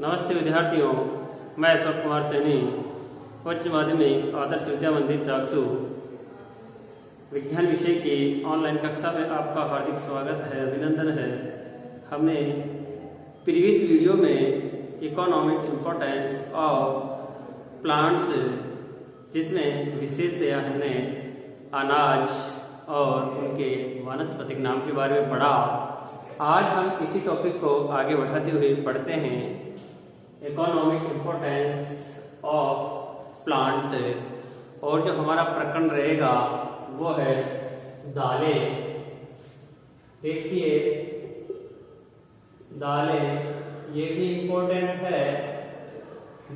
नमस्ते विद्यार्थियों, मैं अशोक कुमार सैनी उच्च माध्यमिक आदर्श विद्या मंदिर चाकसू विज्ञान विषय की ऑनलाइन कक्षा में आपका हार्दिक स्वागत है, अभिनंदन है। हमने प्रीवियस वीडियो में इकोनॉमिक इम्पोर्टेंस ऑफ प्लांट्स, जिसमें विशेषतया हमने अनाज और उनके वानस्पतिक नाम के बारे में पढ़ा। आज हम इसी टॉपिक को आगे बढ़ाते हुए पढ़ते हैं इकोनॉमिक इम्पोर्टेंस ऑफ प्लांट। और जो हमारा प्रकरण रहेगा वो है दालें। देखिए, दालें ये भी इम्पोर्टेंट है।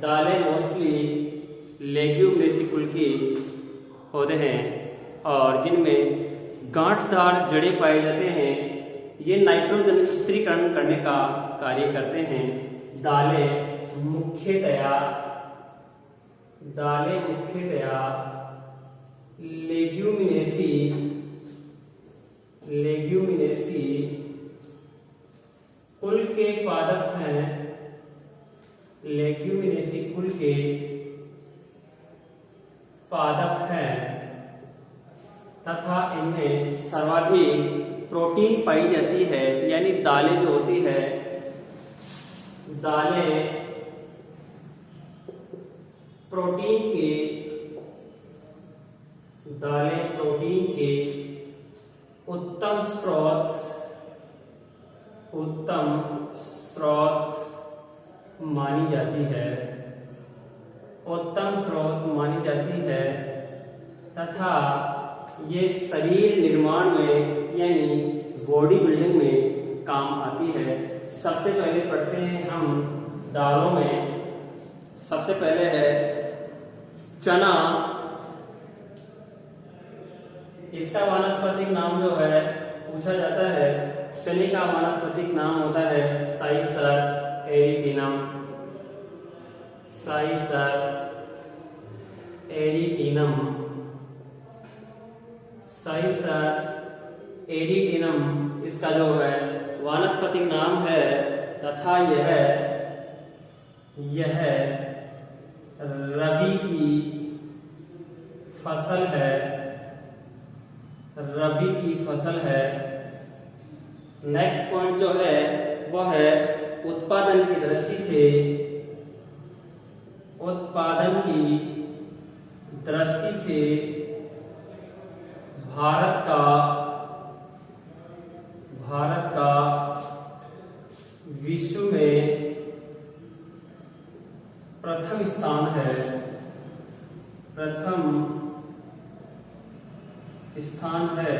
दालें मोस्टली लेग्यूमिनेसी कुल की होते हैं और जिनमें गांठदार जड़ें पाए जाते हैं। ये नाइट्रोजन स्थिरीकरण करने का कार्य करते हैं। दालें मुख्यतया लेग्यूमिनेसी कुल के पादप हैं। लेग्यूमिनेसी कुल के पादप हैं तथा इनमें सर्वाधिक प्रोटीन पाई जाती है। यानी दालें जो होती है, दालें प्रोटीन के उत्तम स्रोत मानी जाती है तथा ये शरीर निर्माण में यानी बॉडी बिल्डिंग में काम आती है। सबसे पहले पढ़ते हैं हम दालों में। सबसे पहले है चना। इसका वानस्पतिक नाम जो है पूछा जाता है। चने का वानस्पतिक नाम होता है साइसर एरिटिनम। इसका जो है वानस्पतिक नाम है तथा यह रबी की फसल है। नेक्स्ट पॉइंट जो है वह है उत्पादन की दृष्टि से भारत का विश्व में प्रथम स्थान है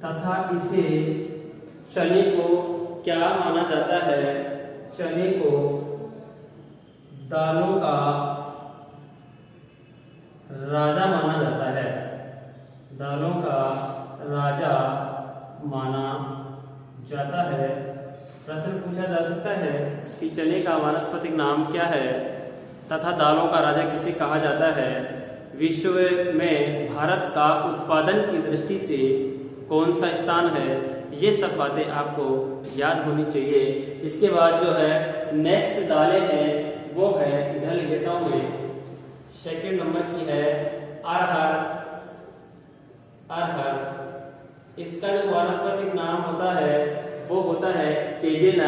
तथा इसे चने को क्या माना जाता है? चने को दालों का राजा माना जाता है। दालों का राजा माना जाता है। प्रश्न पूछा जा सकता है कि चने का वानस्पतिक नाम क्या है तथा दालों का राजा किसे कहा जाता है? विश्व में भारत का उत्पादन की दृष्टि से कौन सा स्थान है? ये सब बातें आपको याद होनी चाहिए। इसके बाद जो है नेक्स्ट दालें हैं वो है, इधर लिख देता हूं मैं, सेकेंड नंबर की है अरहर। इसका जो वानस्पतिक नाम होता है वो होता है केजन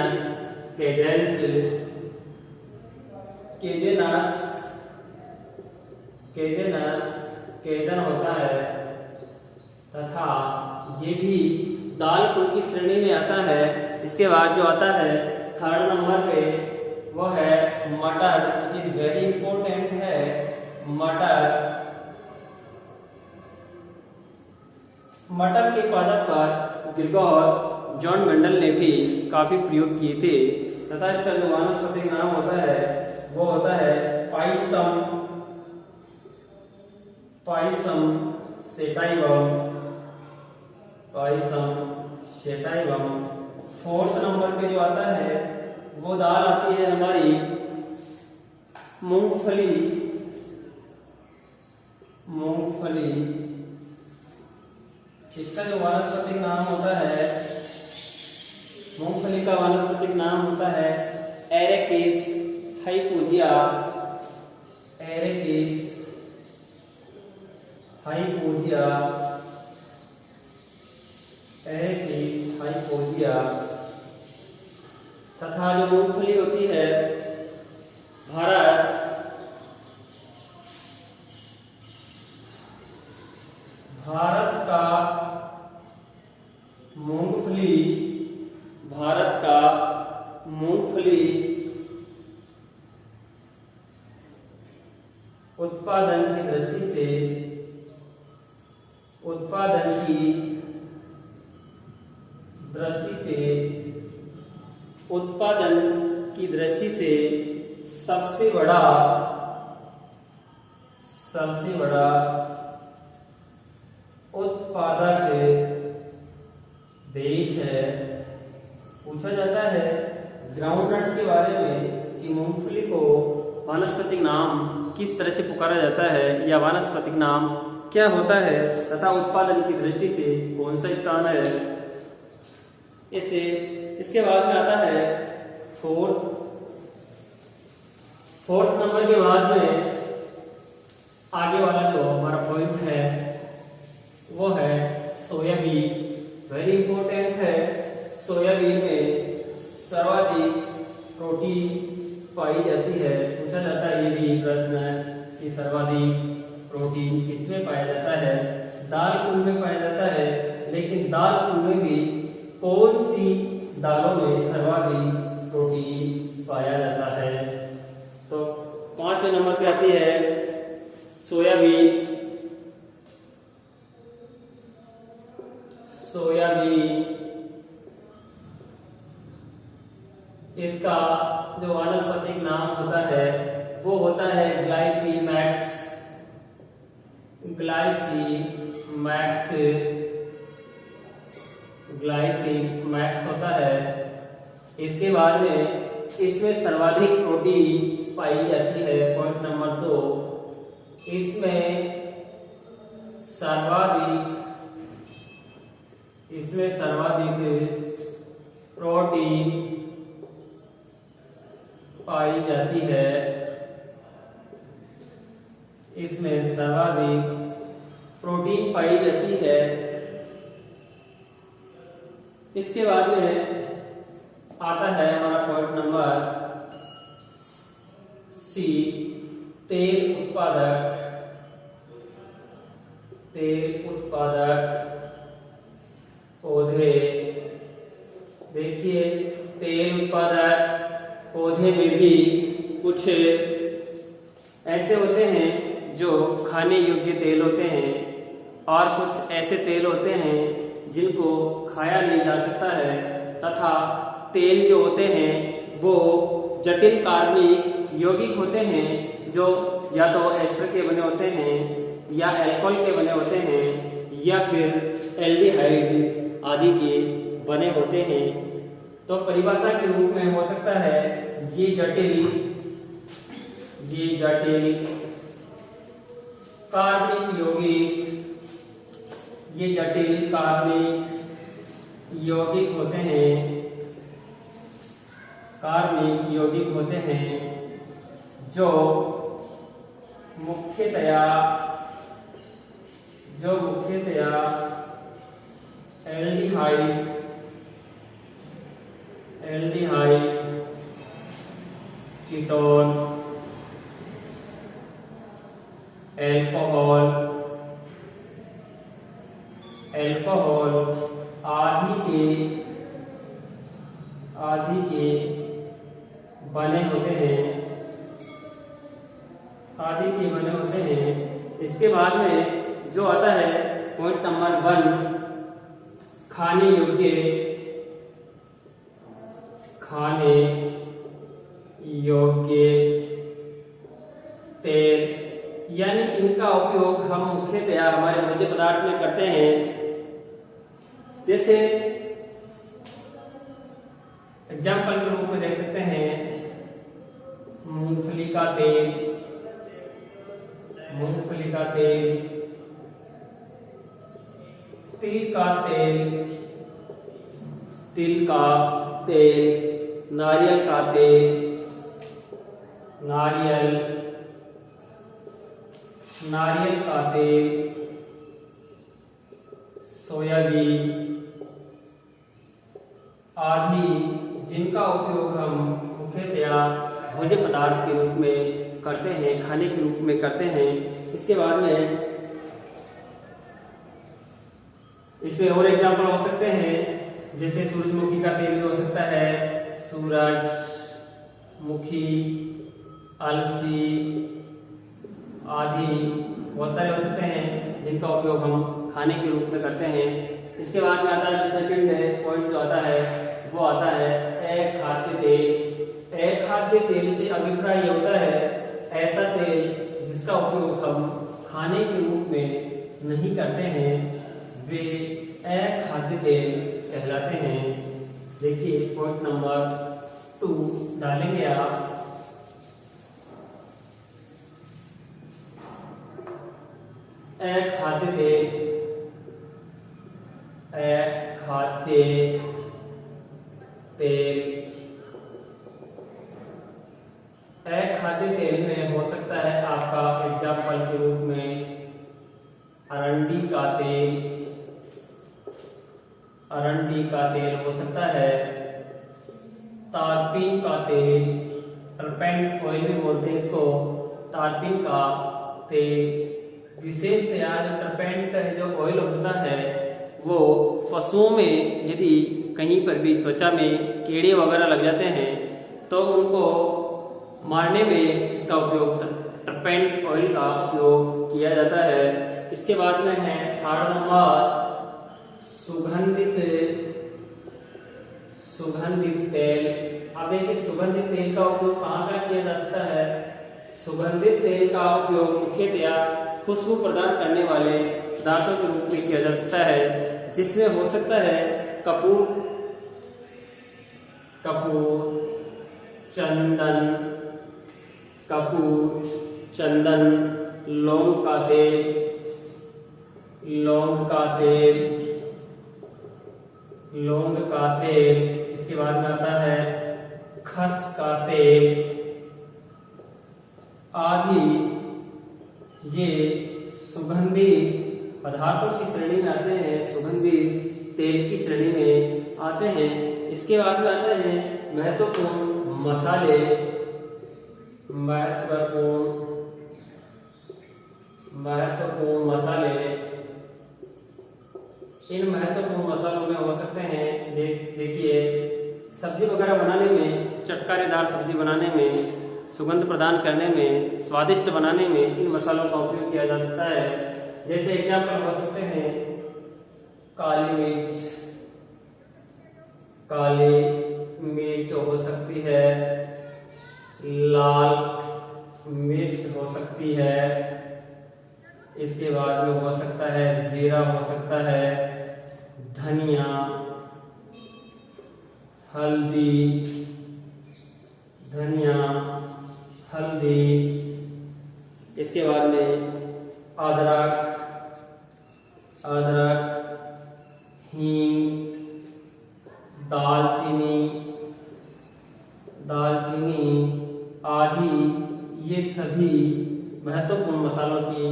होता है तथा ये भी दाल कुल की श्रेणी में आता है। इसके बाद जो आता है थर्ड नंबर पे वो है मटर। इट इज वेरी इंपॉर्टेंट है मटर के पादप पर ग्रिगोर जॉन मेंडल ने भी काफी प्रयोग किए थे तथा इसका जो वानस्पतिक नाम होता है वो होता है पाइसम सेटाइवम। फोर्थ नंबर पे जो आता है वो दाल आती है हमारी मूंगफली। इसका जो वानस्पतिक नाम होता है, मूंगफली का वानस्पतिक नाम होता है एरिकिस हाइपोजिया तथा जो मूंगफली होती है भारत का मूंगफली उत्पादन की दृष्टि से सबसे बड़ा उत्पादक देश है। पूछा जाता है ग्राउंडनट के बारे में कि मूंगफली को वानस्पतिक नाम किस तरह से पुकारा जाता है या वानस्पतिक नाम क्या होता है तथा उत्पादन की दृष्टि से कौन सा स्थान है। इसके बाद में आता है फोर्थ नंबर के बाद में आगे वाला जो हमारा पॉइंट है वो है सोयाबीन। वेरी इंपॉर्टेंट है। सोयाबीन में सर्वाधिक प्रोटीन पाई जाती है। पूछा जाता है ये भी प्रश्न है कि सर्वाधिक प्रोटीन किसमें पाया जाता है। दाल कुल में पाया जाता है, लेकिन दाल कुल में भी कौन सी दालों में सर्वाधिक प्रोटीन पाया जाता है। तो 5वें नंबर पे आती है सोयाबीन। इसका जो वानस्पतिक नाम होता है वो होता है ग्लाइसिमैक्स होता है। इसके बाद में इसमें सर्वाधिक प्रोटीन पाई जाती है। पॉइंट नंबर 2, इसमें सर्वाधिक प्रोटीन पाई जाती है। इसमें सर्वाधिक प्रोटीन पाई जाती है। इसके बाद में आता है हमारा पॉइंट नंबर सी, तेल उत्पादक पौधे। देखिए तेल उत्पादक पौधे में भी कुछ ऐसे होते हैं जो खाने योग्य तेल होते हैं और कुछ ऐसे तेल होते हैं जिनको खाया नहीं जा सकता है, तथा तेल जो होते हैं वो जटिल कार्बनिक यौगिक होते हैं जो या तो एस्टर के बने होते हैं या अल्कोहल के बने होते हैं या फिर एल्डिहाइड आदि के बने होते हैं। तो परिभाषा के रूप में हो सकता है ये जटिल कार्बनिक यौगिक होते हैं जो मुख्यतया एल्डिहाइड कीटोन अल्कोहल आदि के बने होते हैं। इसके बाद में जो आता है पॉइंट नंबर 1, खाने योग्य तेल, यानी इनका उपयोग हम मुख्यतया हमारे भोज्य पदार्थ में करते हैं। जैसे एग्जाम्पल के रूप में देख सकते हैं मूंगफली का तेल, तिल का तेल, नारियल का तेल, नारियल का तेल, सोयाबीन, आदि जिनका उपयोग हम मुख्यतया भोज्य पदार्थ के रूप में करते हैं, खाने के रूप में करते हैं। इसके बाद में इसमें और एग्जाम्पल हो सकते हैं, जैसे सूरजमुखी का तेल भी हो सकता है, सूरजमुखी, अलसी आदि बहुत सारे हो सकते हैं जिनका उपयोग हम खाने के रूप में करते हैं। इसके बाद में आता है जो सेकंड पॉइंट जो आता है वो आता है अखाद्य तेल। अखाद्य तेल से अभिप्राय ये होता है ऐसा तेल जिसका उपयोग हम खाने के रूप में नहीं करते हैं, वे अखाद्य तेल कहलाते हैं। देखिए पॉइंट नंबर 2 डालेंगे आप। अखाद्य तेल, अखाद्य तेल, अखाद्य तेल में हो सकता है आपका एग्जाम्पल के रूप में अरंडी का तेल, अरंडी का तेल हो सकता है, तारपीन का तेल, टर्पेंट ऑयल भी बोलते हैं इसको, तारपीन का तेल। विशेषतया टर्पेंट जो ऑयल होता है वो पशुओं में यदि कहीं पर भी त्वचा में कीड़े वगैरह लग जाते हैं तो उनको मारने में इसका उपयोग टर्पेंट ऑयल का उपयोग किया जाता है। इसके बाद में है थर्ड नंबर सुगंधित तेल। अब देखिए सुगंधित तेल का उपयोग कहाँ किया जा सकता है। सुगंधित तेल का उपयोग मुख्यतया खुशबू प्रदान करने वाले पदार्थों के रूप में किया जा सकता है, जिसमें हो सकता है कपूर, चंदन, लौंग का तेल। इसके बाद में आता है खस का तेल आदि। ये सुगंधित पदार्थों की श्रेणी में आते हैं, सुगंधित तेल की श्रेणी में आते हैं। इसके बाद में आते हैं महत्वपूर्ण मसाले, महत्वपूर्ण मसाले। इन महत्वपूर्ण मसालों में हो सकते हैं देखिए सब्जी वगैरह बनाने में, चटकारेदार सब्जी बनाने में, सुगंध प्रदान करने में, स्वादिष्ट बनाने में इन मसालों का उपयोग किया जा सकता है। जैसे एग्जाम्पल हो सकते हैं काली मिर्च हो सकती है, लाल मिर्च हो सकती है, इसके बाद में हो सकता है जीरा हो सकता है, धनिया, हल्दी, इसके बाद में अदरक, हींग, दालचीनी आदि। ये सभी महत्वपूर्ण मसालों की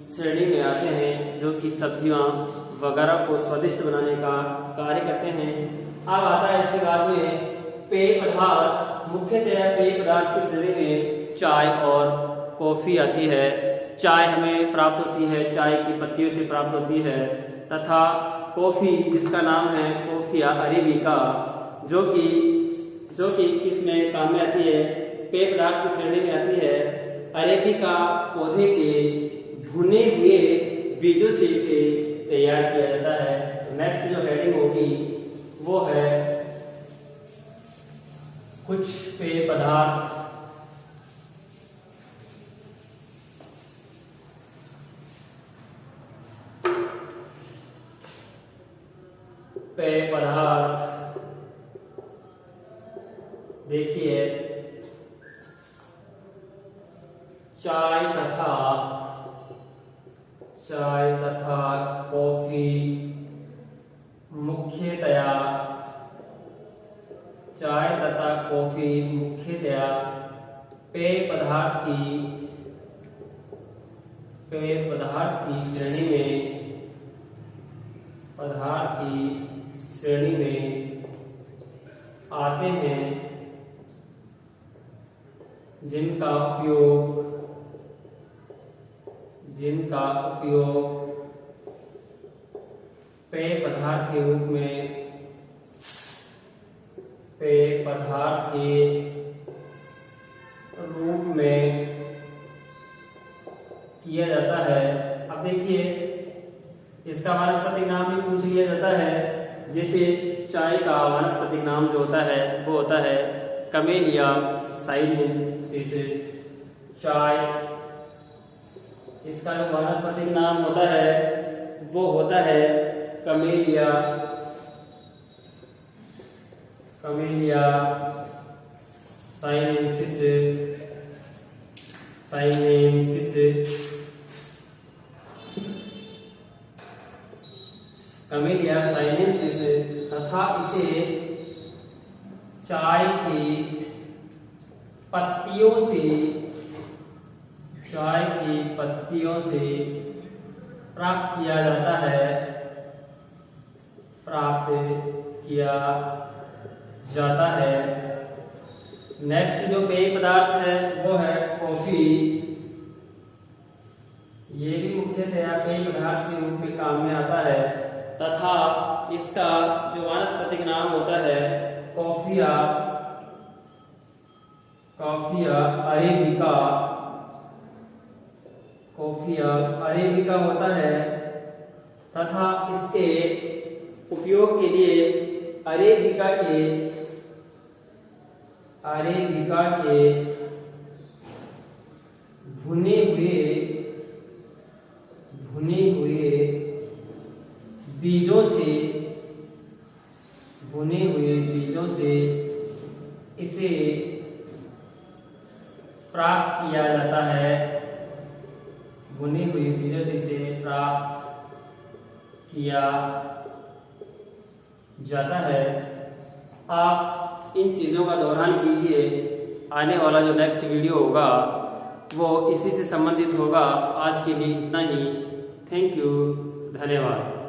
श्रेणी में आते हैं जो कि सब्जियां वगैरह को स्वादिष्ट बनाने का कार्य करते हैं। अब आता है इसके बाद में पेय पदार्थ। मुख्यतया पेय पदार्थ की श्रेणी में चाय और कॉफी आती है। चाय हमें प्राप्त होती है, चाय की पत्तियों से प्राप्त होती है, तथा कॉफी जिसका नाम है कॉफिया अरेबिका, जो कि किसमें काम में आती है, पेय पदार्थ की श्रेणी में आती है। अरेबिका पौधे के भुने हुए बीजों से इसे तैयार किया जाता है। नेक्स्ट जो हेडिंग होगी वो है कुछ पेय पदार्थ। देखिए चाय तथा कॉफी मुख्यतया पेय पदार्थ की श्रेणी में आते हैं, जिनका उपयोग पेय पदार्थ के रूप में किया जाता है। अब देखिए, इसका वानस्पतिक नाम भी पूछ लिया जाता है। जैसे चाय का वानस्पतिक नाम जो होता है वो होता है कैमेलिया साइनेंसिस। चाय, इसका जो वानस्पतिक नाम होता है वो होता है कैमेलिया साइनेंसिस। कैमेलिया साइनेंसिस तथा इसे चाय की पत्तियों से प्राप्त किया जाता है। नेक्स्ट जो पेय पदार्थ है वो है कॉफी। ये भी मुख्यतया पेय पदार्थ के रूप में काम में आता है तथा इसका जो वानस्पतिक नाम होता है कॉफिया अरेबिका होता है तथा इसके उपयोग के लिए अरेबिका के भुने हुए बीजों से इसे प्राप्त किया जाता है। भुने हुए बीजों से इसे प्राप्त किया जाता है। आप इन चीज़ों का दोहरान कीजिए। आने वाला जो नेक्स्ट वीडियो होगा वो इसी से संबंधित होगा। आज के लिए इतना ही। थैंक यू, धन्यवाद।